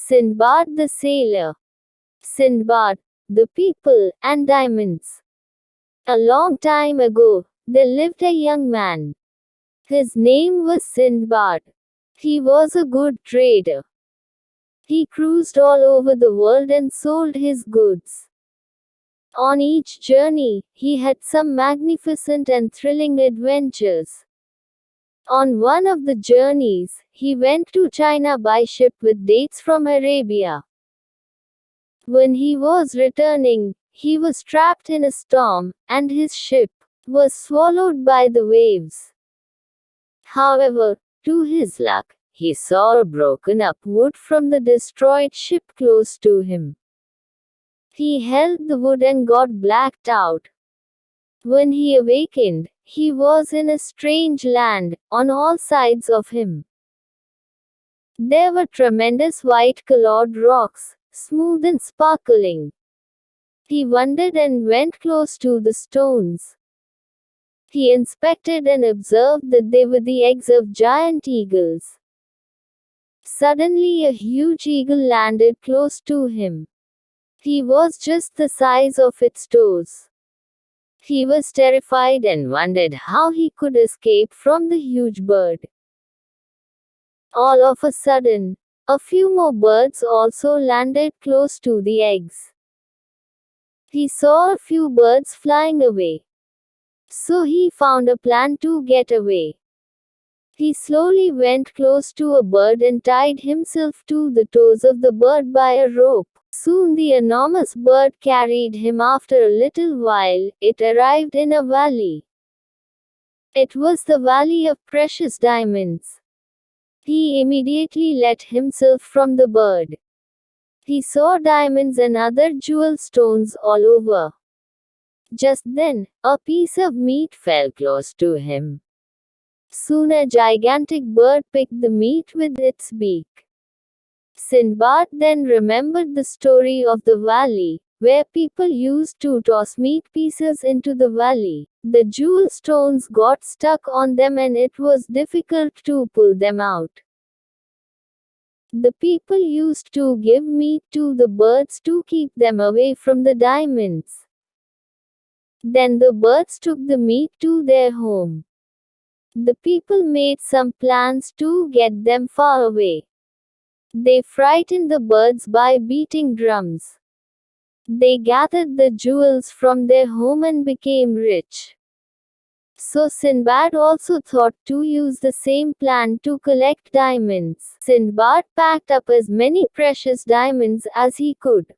Sindbad the Sailor. Sindbad, the People, and Diamonds. A long time ago, there lived a young man. His name was Sindbad. He was a good trader. He cruised all over the world and sold his goods. On each journey, he had some magnificent and thrilling adventures. On one of the journeys, he went to China by ship with dates from Arabia. When he was returning, he was trapped in a storm, and his ship was swallowed by the waves. However, to his luck, he saw a broken up wood from the destroyed ship close to him. He held the wood and got blacked out. When he awakened, he was in a strange land, on all sides of him. There were tremendous white-colored rocks, smooth and sparkling. He wondered and went close to the stones. He inspected and observed that they were the eggs of giant eagles. Suddenly a huge eagle landed close to him. He was just the size of its toes. He was terrified and wondered how he could escape from the huge bird. All of a sudden, a few more birds also landed close to the eggs. He saw a few birds flying away. So he found a plan to get away. He slowly went close to a bird and tied himself to the toes of the bird by a rope. Soon the enormous bird carried him. After a little while, it arrived in a valley. It was the Valley of Precious Diamonds. He immediately let himself from the bird. He saw diamonds and other jewel stones all over. Just then, a piece of meat fell close to him. Soon a gigantic bird picked the meat with its beak. Sindbad then remembered the story of the valley, where people used to toss meat pieces into the valley. The jewel stones got stuck on them and it was difficult to pull them out. The people used to give meat to the birds to keep them away from the diamonds. Then the birds took the meat to their home. The people made some plans to get them far away. They frightened the birds by beating drums. They gathered the jewels from their home and became rich. So Sindbad also thought to use the same plan to collect diamonds. Sindbad packed up as many precious diamonds as he could.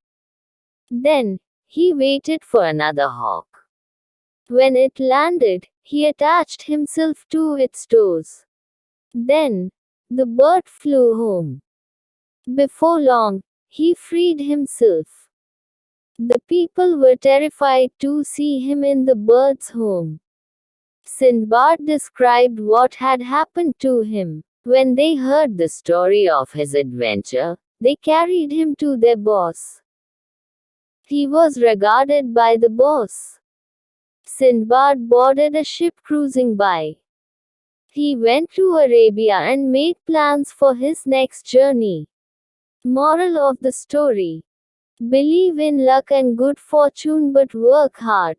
Then, he waited for another hawk. When it landed, he attached himself to its toes. Then, the bird flew home. Before long, he freed himself. The people were terrified to see him in the bird's home. Sindbad described what had happened to him. When they heard the story of his adventure, they carried him to their boss. He was regarded by the boss. Sindbad boarded a ship cruising by. He went to Arabia and made plans for his next journey. Moral of the story: believe in luck and good fortune but work hard.